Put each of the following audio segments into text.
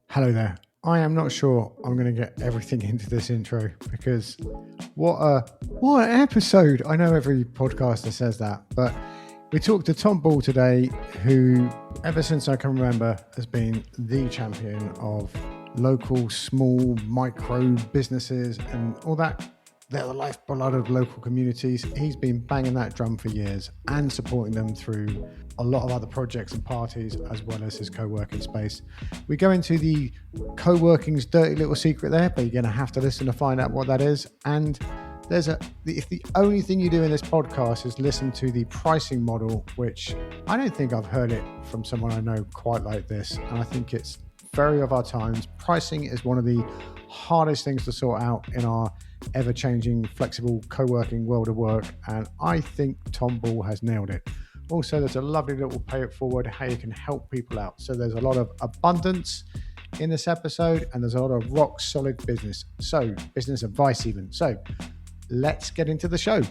Hello there. I am not sure I'm going to get everything into this intro because what an episode. I know every podcaster says that, but we talked to Tom Ball today, who ever since I can remember has been the champion of local, small, micro businesses and all that. They're the lifeblood of local communities. He's been banging that drum for years and supporting them through a lot of other projects and parties, as well as his co-working space. We go into the co-working's dirty little secret there, but you're going to have to listen to find out what that is. And if the only thing you do in this podcast is listen to the pricing model, which I don't think I've heard it from someone I know quite like this. And I think it's very of our times. Pricing is one of the hardest things to sort out in our ever-changing, flexible co-working world of work. And I think Tom Ball has nailed it. Also, there's a lovely little pay it forward, how you can help people out. So there's a lot of abundance in this episode, and there's a lot of rock solid business. So business advice even. So let's get into the show.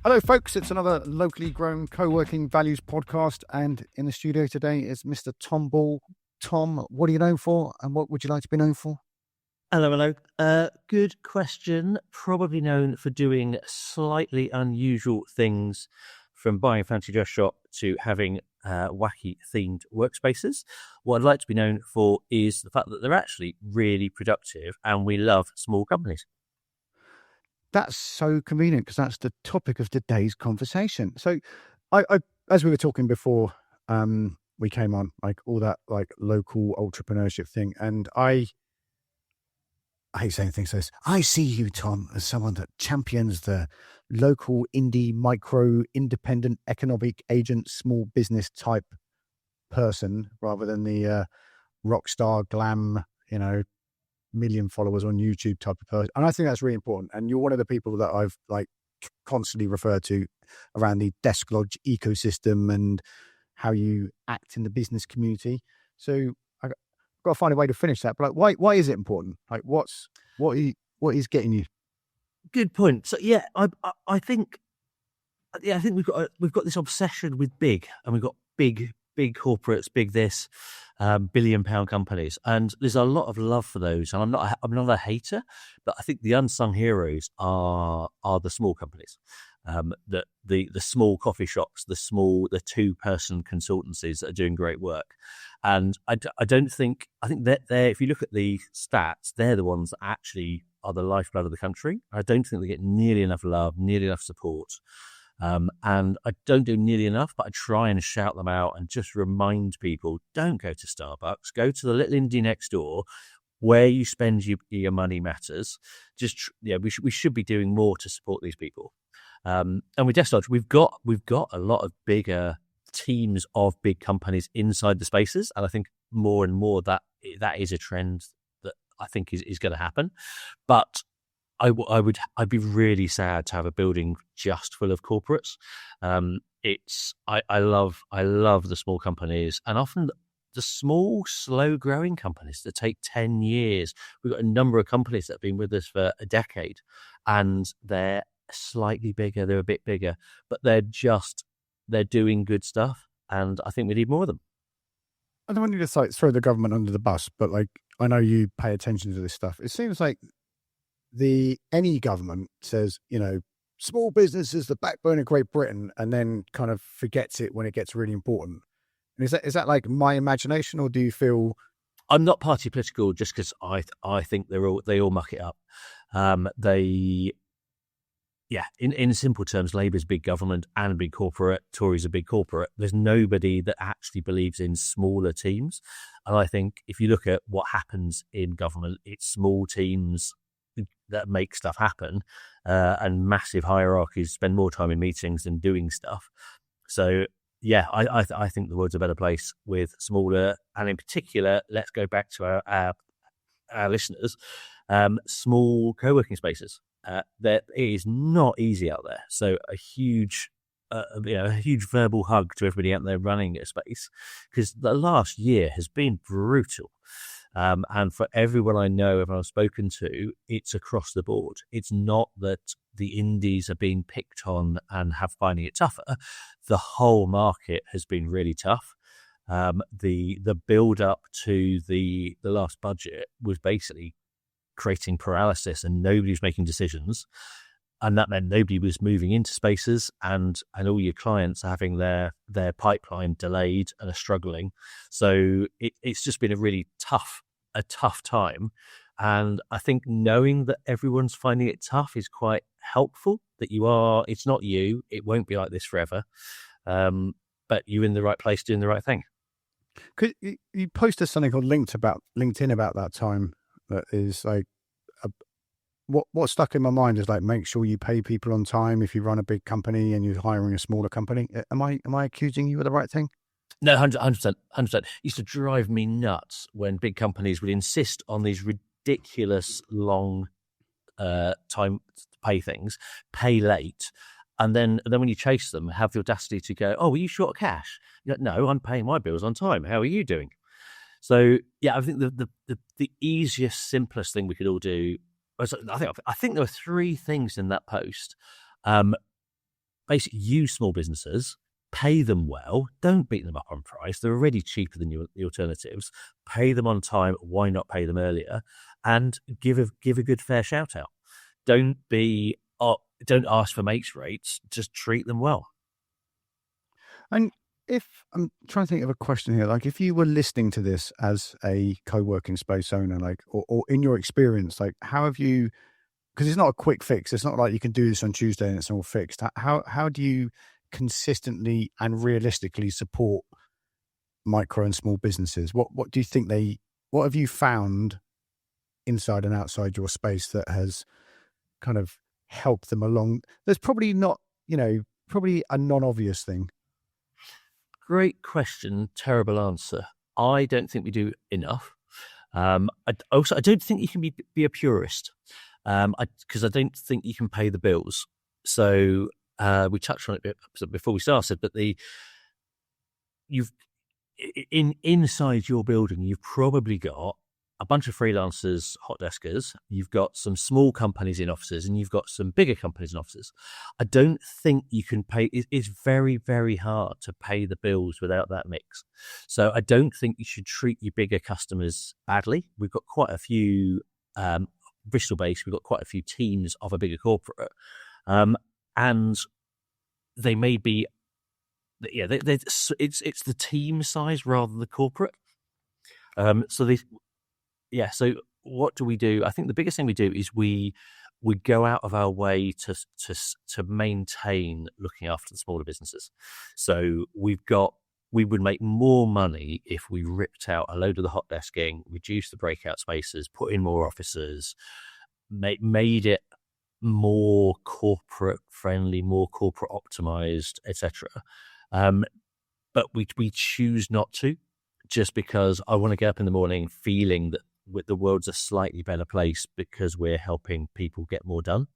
Hello, folks. It's another locally grown co-working values podcast. And in the studio today is Mr. Tom Ball. Tom, what are you known for, and what would you like to be known for? Hello. Good question. Probably known for doing slightly unusual things, from buying a fancy dress shop to having wacky themed workspaces. What I'd like to be known for is the fact that they're actually really productive, and we love small companies. That's so convenient because that's the topic of today's conversation. So I as we were talking before we came on, like all that like local entrepreneurship thing, and I hate saying things like this. I see you, Tom, as someone that champions the local indie, micro, independent economic agent, small business type person rather than the rock star glam, million followers on YouTube type of person. And I think that's really important. And you're one of the people that I've like constantly referred to around the DeskLodge ecosystem and how you act in the business community. So I've got to find a way to finish that. But like, why is it important? Like, what is getting you? Good point. So yeah, I think we've got this obsession with big, and we've got big corporates, big this, £1 billion companies, and there's a lot of love for those. And I'm not a hater, but I think the unsung heroes are the small companies, the small coffee shops, the 2-person consultancies that are doing great work. And I think that if you look at the stats, they're the ones that actually are the lifeblood of the country. I don't think they get nearly enough love, nearly enough support. And I don't do nearly enough, but I try and shout them out and just remind people, don't go to Starbucks, go to the little indie next door. Where you spend your money matters. We should be doing more to support these people. And with DeskLodge, we've got a lot of bigger teams of big companies inside the spaces, and I think more and more that is a trend that I think is going to happen. But I'd be really sad to have a building just full of corporates. I love the small companies, and often the small, slow-growing companies that take 10 years. We've got a number of companies that have been with us for a decade, and they're slightly bigger, they're a bit bigger, but they're doing good stuff, and I think we need more of them. I don't want you to throw the government under the bus, but like I know you pay attention to this stuff. It seems like any government says, small business is the backbone of Great Britain, and then kind of forgets it when it gets really important. And is that like my imagination, or do you feel? I'm not party political just because I think they all muck it up. In simple terms, Labour's big government and big corporate, Tories are big corporate. There's nobody that actually believes in smaller teams. And I think if you look at what happens in government, it's small teams that make stuff happen, and massive hierarchies spend more time in meetings than doing stuff. So yeah, I think the world's a better place with smaller, and in particular, let's go back to our listeners, small co-working spaces. That it is not easy out there. So a huge verbal hug to everybody out there running a space, because the last year has been brutal. And for everyone I know, everyone I've spoken to, it's across the board. It's not that the indies are being picked on and finding it tougher. The whole market has been really tough. The build up to the last budget was basically creating paralysis, and nobody was making decisions. And that meant nobody was moving into spaces, and all your clients are having their pipeline delayed and are struggling. So it's just been a tough time. And I think knowing that everyone's finding it tough is quite helpful, that it's not you, it won't be like this forever. But you're in the right place doing the right thing. Could you posted something called LinkedIn about that time that is like, what stuck in my mind is like, make sure you pay people on time if you run a big company and you're hiring a smaller company. Am I accusing you of the right thing? No, 100%. It used to drive me nuts when big companies would insist on these ridiculous long time pay things, pay late. And then when you chase them, have the audacity to go, "Oh, were you short of cash?" You're like, "No, I'm paying my bills on time. How are you doing?" So yeah, I think the easiest, simplest thing we could all do. I think there were 3 things in that post. Basically, use small businesses, pay them well, don't beat them up on price. They're already cheaper than the alternatives. Pay them on time. Why not pay them earlier? And give a good fair shout out. Don't ask for mates rates. Just treat them well. And if I'm trying to think of a question here, like if you were listening to this as a co-working space owner, like, or in your experience, like how have you, because it's not a quick fix. It's not like you can do this on Tuesday and it's all fixed. How do you consistently and realistically support micro and small businesses? What do you think what have you found inside and outside your space that has kind of helped them along? There's probably not, probably a non-obvious thing. Great question, terrible answer. I don't think we do enough. I don't think you can be a purist, because I don't think you can pay the bills. So we touched on it a bit before we started, but inside your building, you've probably got a bunch of freelancers, hot deskers. You've got some small companies in offices, and you've got some bigger companies in offices. I don't think you can pay. It's very, very hard to pay the bills without that mix. So I don't think you should treat your bigger customers badly. We've got quite a few Bristol-based. We've got quite a few teams of a bigger corporate, and they may be. Yeah, it's the team size rather than the corporate. So what do we do? I think the biggest thing we do is we go out of our way to maintain looking after the smaller businesses. So we would make more money if we ripped out a load of the hot desking, reduced the breakout spaces, put in more offices, made it more corporate friendly, more corporate optimized, etc. But we choose not to, just because I want to get up in the morning feeling that the world's a slightly better place because we're helping people get more done.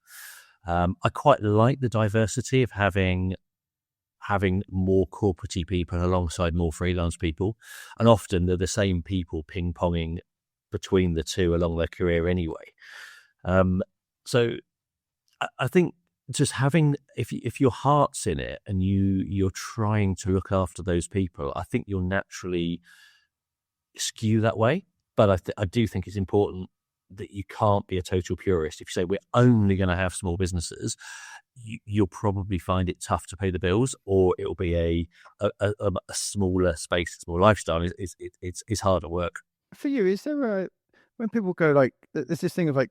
I quite like the diversity of having more corporate-y people alongside more freelance people, and often they're the same people ping-ponging between the two along their career anyway. So I think just having, if your heart's in it and you're trying to look after those people, I think you'll naturally skew that way. But I do think it's important that you can't be a total purist. If you say we're only going to have small businesses, you'll probably find it tough to pay the bills, or it'll be a smaller space, small lifestyle. It's harder work. For you, is there when people go like, there's this thing of like,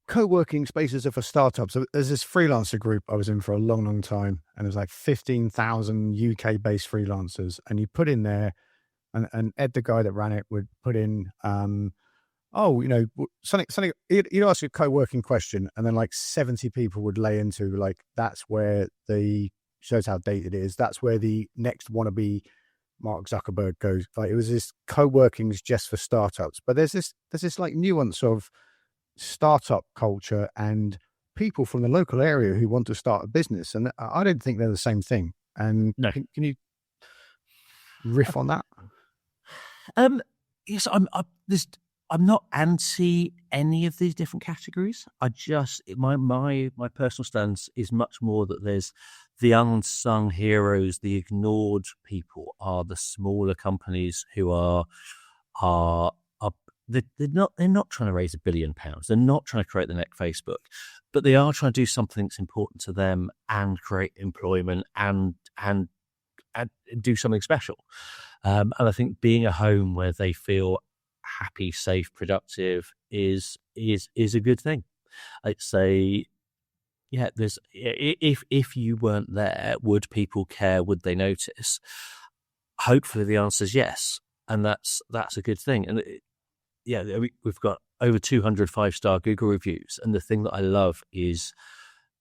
co-working spaces are for startups. So there's this freelancer group I was in for a long, long time, and there's like 15,000 UK-based freelancers, and you put in there, and Ed, the guy that ran it, would put in, something. You'd ask a co-working question, and then like 70 people would lay into like, that's where shows how dated it is. That's where the next wannabe Mark Zuckerberg goes. Like, it was this co-working's just for startups, but there's this like nuance of startup culture and people from the local area who want to start a business, and I don't think they're the same thing. And no. Can you riff on that? yes, I'm not anti any of these different categories. I just my personal stance is much more that there's the unsung heroes, the ignored people are the smaller companies who are they're not trying to raise £1 billion. They're not trying to create the next Facebook, but they are trying to do something that's important to them and create employment and do something special. And I think being a home where they feel happy, safe, productive is a good thing. I'd say, yeah, there's if you weren't there, would people care? Would they notice? Hopefully, the answer is yes, and that's a good thing. And yeah, we've got over 200 5-star Google reviews, and the thing that I love is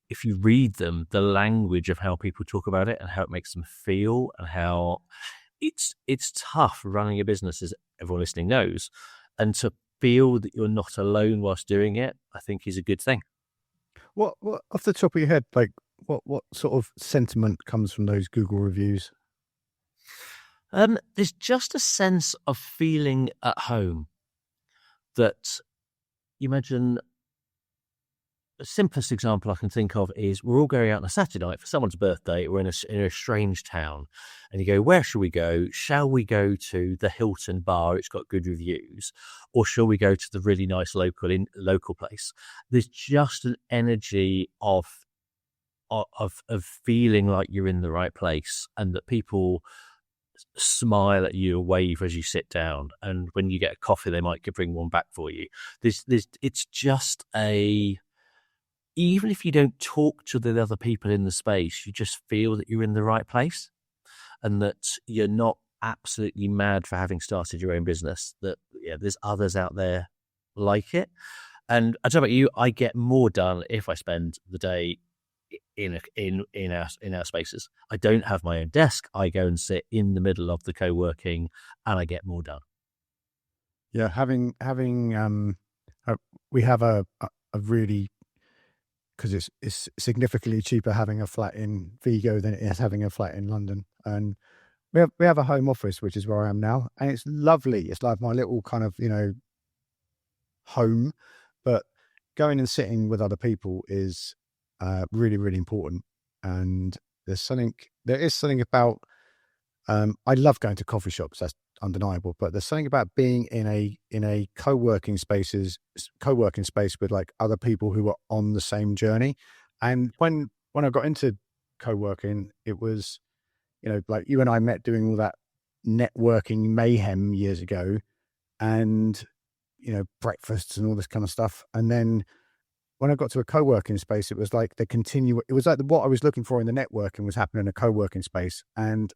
if you read them, the language of how people talk about it and how it makes them feel, and how it's tough running a business, as everyone listening knows, and to feel that you're not alone whilst doing it, I think is a good thing. What off the top of your head, like what sort of sentiment comes from those Google reviews? There's just a sense of feeling at home that you imagine. The simplest example I can think of is we're all going out on a Saturday night for someone's birthday. We're in a strange town, and you go, where shall we go? Shall we go to the Hilton Bar? It's got good reviews, or shall we go to the really nice local place? There's just an energy of feeling like you're in the right place, and that people smile at you, wave as you sit down, and when you get a coffee, they might bring one back for you. It's just even if you don't talk to the other people in the space, you just feel that you're in the right place and that you're not absolutely mad for having started your own business, that there's others out there like it. And I don't know about you, I get more done if I spend the day in our spaces. I don't have my own desk. I go and sit in the middle of the co-working and I get more done. Yeah, we have a really, because it's significantly cheaper having a flat in Vigo than it is having a flat in London, and we have a home office, which is where I am now, and it's lovely. It's like my little kind of home, but going and sitting with other people is really, really important. And there is something about I love going to coffee shops. That's undeniable. But there's something about being in a co-working space with like other people who are on the same journey. And when I got into co-working, it was, like you and I met doing all that networking mayhem years ago, and breakfasts and all this kind of stuff. And then when I got to a co-working space, it was like it was like what I was looking for in the networking was happening in a co-working space. And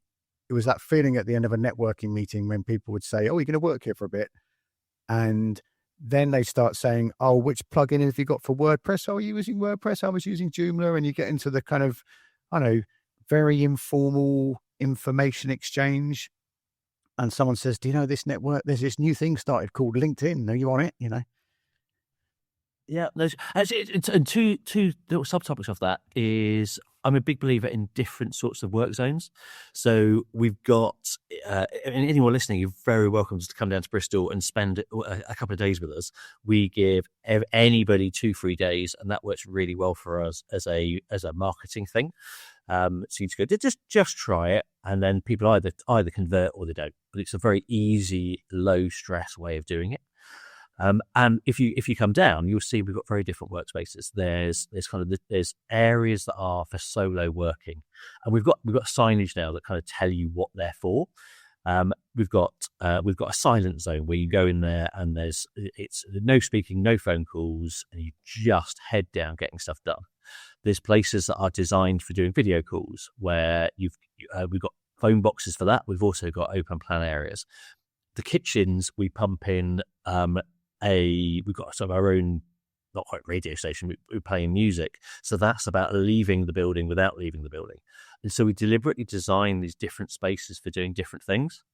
it was that feeling at the end of a networking meeting when people would say, oh, you're going to work here for a bit. And then they start saying, oh, which plugin have you got for WordPress? Oh, are you using WordPress? I was using Joomla. And you get into the kind of, I don't know, very informal information exchange. And someone says, do you know this network? There's this new thing started called LinkedIn. Are you on it? Yeah, and two little subtopics of that is I'm a big believer in different sorts of work zones. So we've got anyone listening, you're very welcome to come down to Bristol and spend a couple of days with us. We give anybody 2 free days, and that works really well for us as a marketing thing. So you go just try it, and then people either convert or they don't. But it's a very easy, low stress way of doing it. And if you come down, you'll see we've got very different workspaces. There's there's areas that are for solo working, and we've got signage now that kind of tell you what they're for. We've got a silent zone where you go in there and it's no speaking, no phone calls, and you just head down getting stuff done. There's places that are designed for doing video calls where we've got phone boxes for that. We've also got open plan areas. The kitchens we pump in. We've got sort of our own, not quite radio station, we're playing music. So that's about leaving the building without leaving the building. And so we deliberately design these different spaces for doing different things.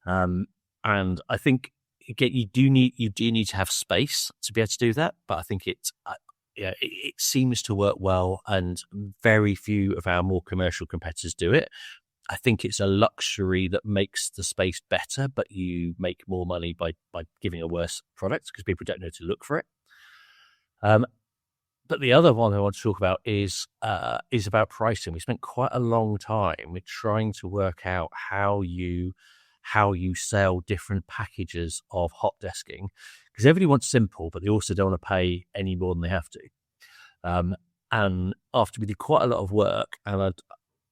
And I think, again, you do need to have space to be able to do that. But I think it seems to work well, and very few of our more commercial competitors do it. I think it's a luxury that makes the space better, but you make more money by giving a worse product because people don't know to look for it. But the other one I want to talk about is about pricing. We spent quite a long time with trying to work out how you sell different packages of hot desking, because everybody wants simple, but they also don't want to pay any more than they have to. And after we did quite a lot of work, and I'd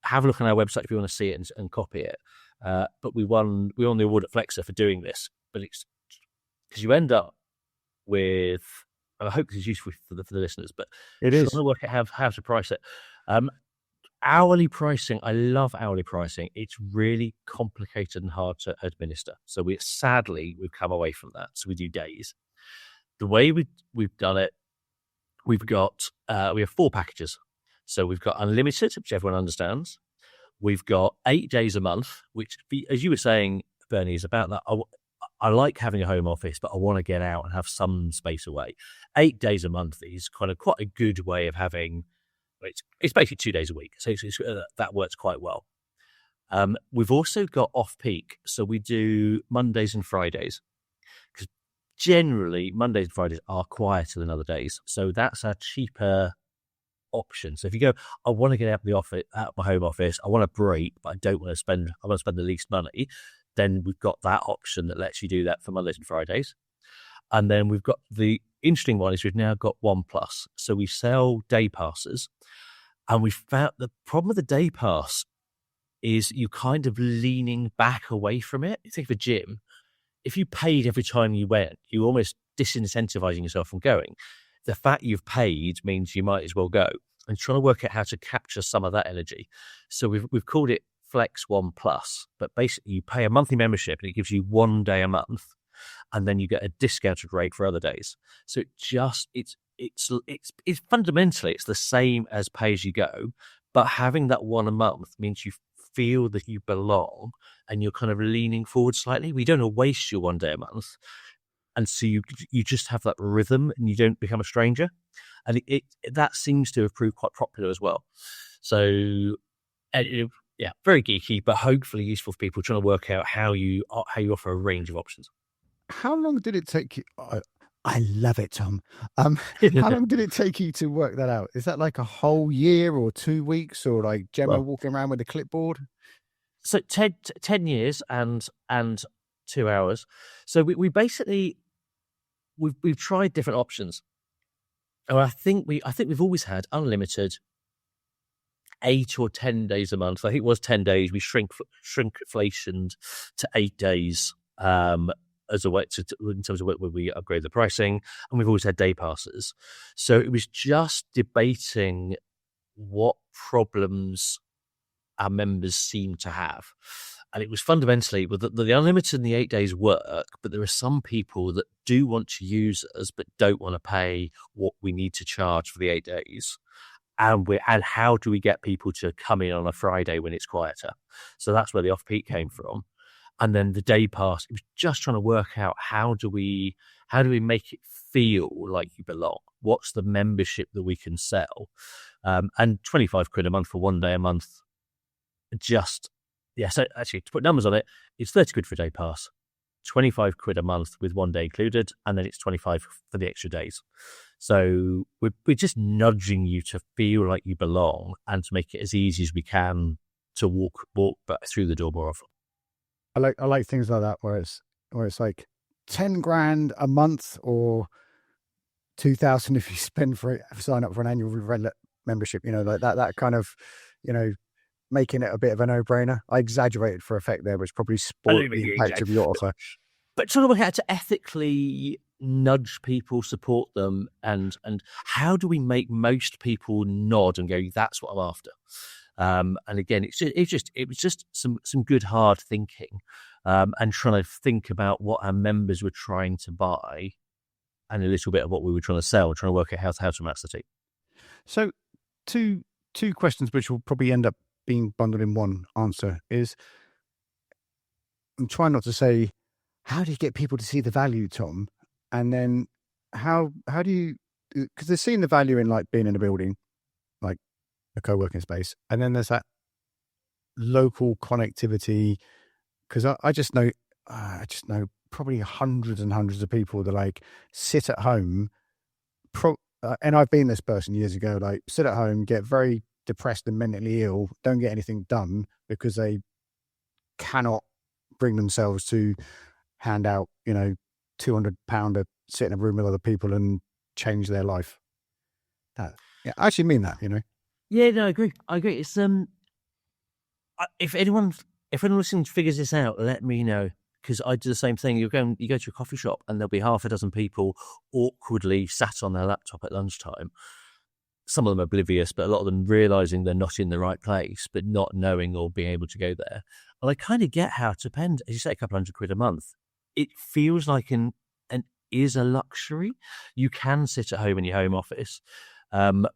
have a look on our website if you want to see it and copy it. But we won the award at Flexa for doing this. But it's because you end up with, and I hope this is useful for the listeners, but It is. trying to work out how to price it. Hourly pricing, I love hourly pricing. It's really complicated and hard to administer. So sadly we've come away from that. So we do days. The way we've done it, we have 4 packages. So we've got unlimited, which everyone understands. We've got 8 days a month, which, as you were saying, Bernie, is about that. I like having a home office, but I want to get out and have some space away. 8 days a month is quite a good way of having. It's basically 2 days a week, so that works quite well. We've also got off-peak, so we do Mondays and Fridays, because generally Mondays and Fridays are quieter than other days, so that's a cheaper option. So if you go, I want to get out of my home office, I want a break, but I want to spend the least money, then we've got that option that lets you do that for Mondays and Fridays. And then we've got the interesting one is we've now got 1+. So we sell day passes, and we found the problem with the day pass is you kind of leaning back away from it. You think of a gym, if you paid every time you went, you almost disincentivizing yourself from going. The fact you've paid means you might as well go, and trying to work out how to capture some of that energy. So we've called it Flex 1+, but basically you pay a monthly membership and it gives you 1 day a month, and then you get a discounted rate for other days. So it's fundamentally it's the same as pay as you go, but having that 1 a month means you feel that you belong and you're kind of leaning forward slightly. We don't waste your 1 day a month. And so you just have that rhythm and you don't become a stranger. And that seems to have proved quite popular as well. So, yeah, very geeky, but hopefully useful for people trying to work out how you offer a range of options. How long did it take you? I love it, Tom. How long did it take you to work that out? Is that like a whole year or 2 weeks, or like Gemma walking around with a clipboard? So 10 years and 2 hours. So we basically we've tried different options. And I think we've always had unlimited 8 or 10 days a month. I think it was 10 days. We shrinkflationed to 8 days as a way in terms of where we upgrade the pricing, and we've always had day passes. So it was just debating what problems our members seem to have. And it was fundamentally with the unlimited and the 8 days work, but there are some people that do want to use us but don't want to pay what we need to charge for the 8 days. And how do we get people to come in on a Friday when it's quieter? So that's where the off-peak came from. And then the day pass, it was just trying to work out how do we make it feel like you belong? What's the membership that we can sell? And 25 quid a month for 1 day a month. So actually, to put numbers on it, it's 30 quid for a day pass, 25 quid a month with 1 day included, and then it's 25 for the extra days. So we're just nudging you to feel like you belong and to make it as easy as we can to walk back through the door more often. I like things like that where it's like 10 grand a month or 2,000 if you sign up for an annual membership. You know, like that kind of, you know, making it a bit of a no-brainer. I exaggerated for effect there, which probably spoiled the impact of your offer. But sort of how to ethically nudge people, support them, and how do we make most people nod and go, that's what I'm after? And again, it was just some good hard thinking, and trying to think about what our members were trying to buy, and a little bit of what we were trying to sell, trying to work out how to match the two. So, two questions which will probably end up being bundled in one answer is, I'm trying not to say, how do you get people to see the value, Tom? And then how do you, because they're seeing the value in like being in a building, like a co-working space. And then there's that local connectivity, because I just know probably hundreds and hundreds of people that like sit at home, and I've been this person years ago, like sit at home, get very depressed and mentally ill, don't get anything done because they cannot bring themselves to hand out, £200 to sit in a room with other people and change their life. I actually mean that, Yeah, no, I agree. It's if anyone listening figures this out, let me know, because I do the same thing. You go to a coffee shop and there'll be half a dozen people awkwardly sat on their laptop at lunchtime. Some of them oblivious, but a lot of them realizing they're not in the right place, but not knowing or being able to go there. And I kind of get how to spend, as you say, a couple £100 a month. It feels like an is a luxury. You can sit at home in your home office. The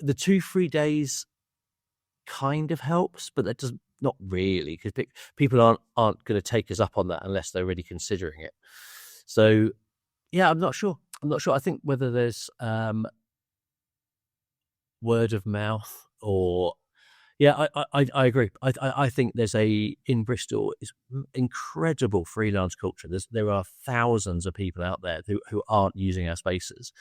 2-3 days kind of helps, but that does not really, because people aren't going to take us up on that unless they're really considering it. So, yeah, I'm not sure. I think whether there's word of mouth or I agree. I think there's in Bristol is incredible freelance culture. There are thousands of people out there who aren't using our spaces,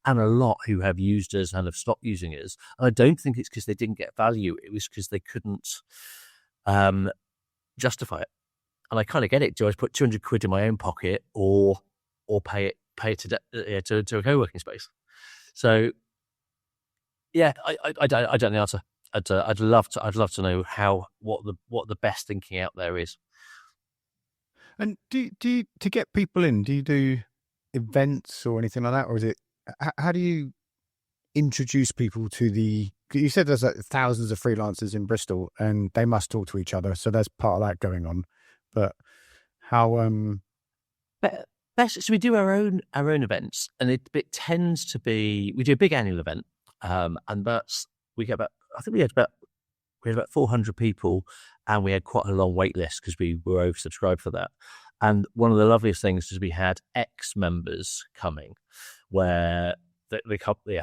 and a lot who have used us and have stopped using us. And I don't think it's because they didn't get value. It was because they couldn't justify it. And I kind of get it. Do I put £200 in my own pocket or pay it to a co-working space? So yeah, I don't know the answer. I'd love to know what the best thinking out there is. And do you, to get people in, do you do events or anything like that, or is it, how do you introduce people to the? You said there's like thousands of freelancers in Bristol, and they must talk to each other, so there's part of that going on. But how? So we do our own events, and it tends to be, we do a big annual event, and we get about. I think we had about 400 people, and we had quite a long wait list because we were oversubscribed for that. And one of the loveliest things is we had ex-members coming, where the company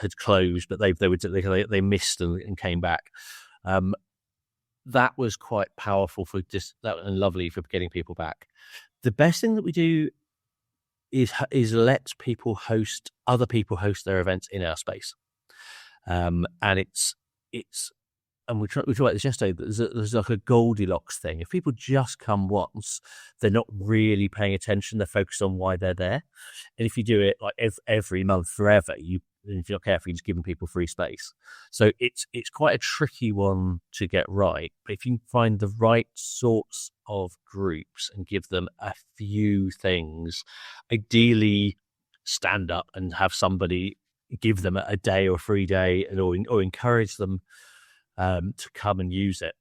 had closed, but they missed and came back. That was quite powerful and lovely for getting people back. The best thing that we do is let other people host their events in our space. And it's and we talked about this yesterday. There's like a Goldilocks thing. If people just come once, they're not really paying attention. They're focused on why they're there. And if you do it like every month forever, if you're not careful, you're just giving people free space. So it's quite a tricky one to get right. But if you find the right sorts of groups and give them a few things, ideally stand up and have somebody give them a day or a free day, or encourage them to come and use it.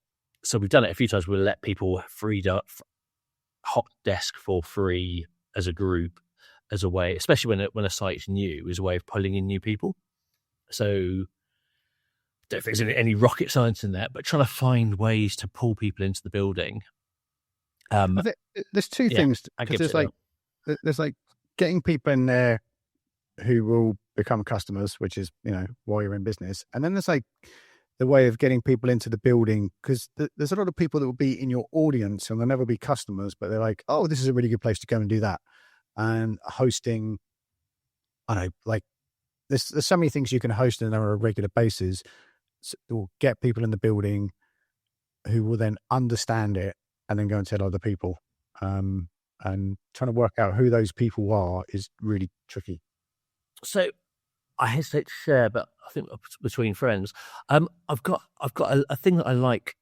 So we've done it a few times. We'll let people freed up hot desk for free as a group, as a way, especially when a site's new, as a way of pulling in new people. So I don't think there's any rocket science in that, but trying to find ways to pull people into the building. There's two things, because there's like getting people in there who will become customers, which is, while you're in business. And then there's like the way of getting people into the building, because there's a lot of people that will be in your audience and they'll never be customers, but they're like, oh, this is a really good place to go and do that. And hosting, I don't know, like there's so many things you can host on a regular basis that will get people in the building who will then understand it and then go and tell other people. And trying to work out who those people are is really tricky. So I hesitate to share, but I think between friends, I've got a thing that I like,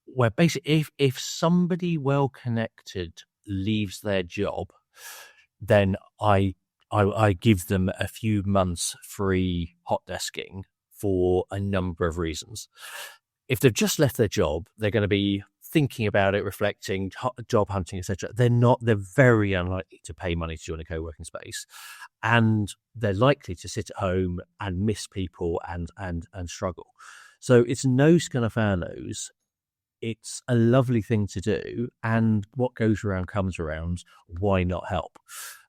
where basically if somebody well connected leaves their job, then I give them a few months free hot desking for a number of reasons. If they've just left their job, they're going to be thinking about it, reflecting, job hunting, etc. They're very unlikely to pay money to join a co-working space, and they're likely to sit at home and miss people and struggle. So it's no skin off our nose. It's a lovely thing to do, and what goes around comes around. Why not help?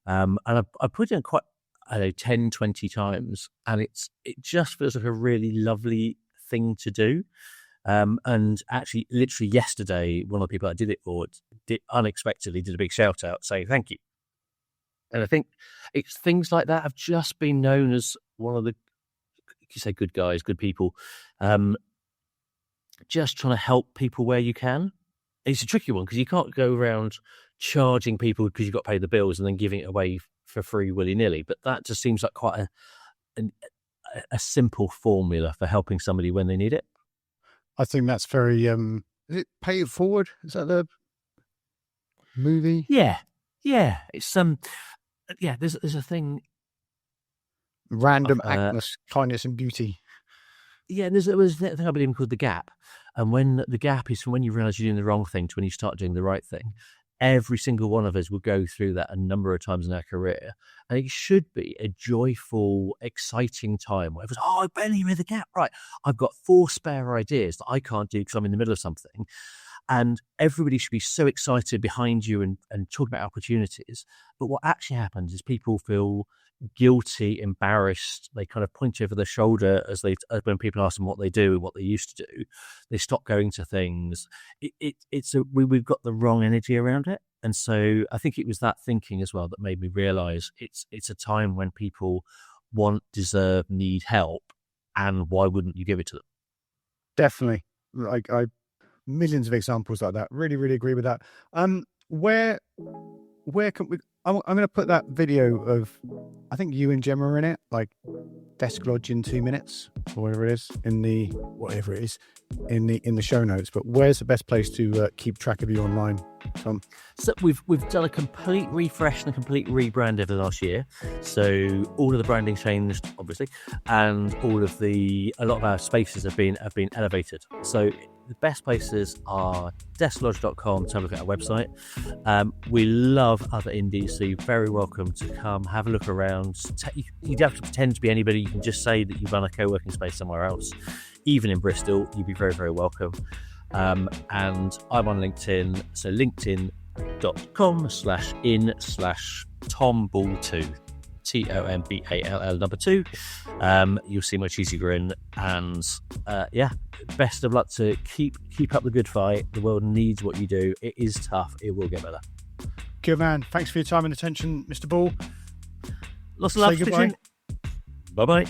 And I put it in quite 10, 20 times, and it just feels like a really lovely thing to do. And actually, literally yesterday, one of the people I did it for unexpectedly did a big shout out saying thank you. And I think it's things like that have just been known as one of the, you say, good guys, good people, just trying to help people where you can. It's a tricky one because you can't go around charging people because you've got to pay the bills and then giving it away for free willy-nilly. But that just seems like quite a simple formula for helping somebody when they need it. I think that's very, is it Pay It Forward? Is that the movie? Yeah. It's, there's a thing. Random actness, kindness and beauty. Yeah, there was that thing I believe called the gap. And when the gap is from when you realise you're doing the wrong thing to when you start doing the right thing. Every single one of us will go through that a number of times in our career. And it should be a joyful, exciting time where it was, I barely made the gap. Right. I've got 4 spare ideas that I can't do because I'm in the middle of something. And everybody should be so excited behind you and talking about opportunities. But what actually happens is people feel guilty, embarrassed. They kind of point over their shoulder as when people ask them what they do and what they used to do. They stop going to things. We've got the wrong energy around it. And so I think it was that thinking as well that made me realize it's a time when people want, deserve, need help. And why wouldn't you give it to them? Definitely. Like millions of examples like that. Really, really agree with that. Where can we? I'm going to put that video of, I think you and Gemma are in it, like DeskLodge in 2 minutes, or whatever it is, in the show notes. But where's the best place to keep track of you online, Tom? So we've done a complete refresh and a complete rebrand over the last year. So all of the branding changed, obviously, and a lot of our spaces have been elevated. So the best places are DeskLodge.com to have a look at our website. We love other indies, so you're very welcome to come, have a look around. You don't have to pretend to be anybody. You can just say that you run a co-working space somewhere else. Even in Bristol, you'd be very, very welcome. And I'm on LinkedIn, so linkedin.com/in/tomball2. TOMBALL 2. You'll see my cheesy grin, and best of luck to keep up the good fight. The world needs what you do. It is tough. It will get better. Good man. Thanks for your time and attention, Mr. Ball. Lots of love. Goodbye. Bye.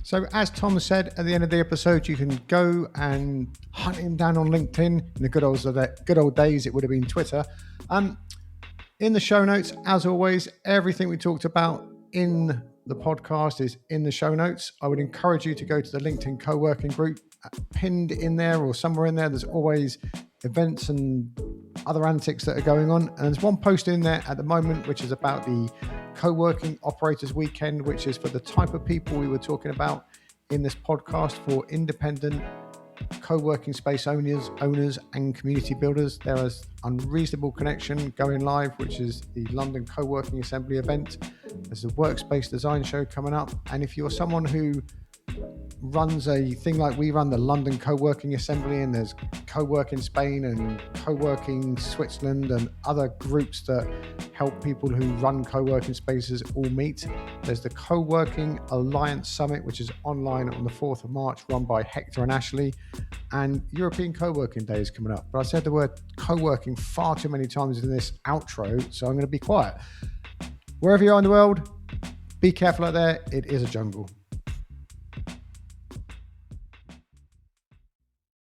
So as Tom said at the end of the episode, you can go and hunt him down on LinkedIn. In the good old days, it would have been Twitter. In the show notes, as always, everything we talked about in the podcast is in the show notes. I would encourage you to go to the LinkedIn co-working group, pinned in there or somewhere in there. There's always events and other antics that are going on. And there's one post in there at the moment, which is about the co-working operators weekend, which is for the type of people we were talking about in this podcast, for independent co-working space owners and community builders. There is Unreasonable Connection going live, which is the London Coworking Assembly event. There's a workspace design show coming up. And if you're someone who runs a thing like we run, the London Coworking Assembly, and there's Co-working Spain and Co-working Switzerland and other groups that help people who run co-working spaces all meet. There's the Co-working Alliance Summit, which is online on the 4th of March, run by Hector and Ashley, and European Co-working Day is coming up. But I said the word co-working far too many times in this outro, so I'm going to be quiet. Wherever you are in the world, be careful out there. It is a jungle.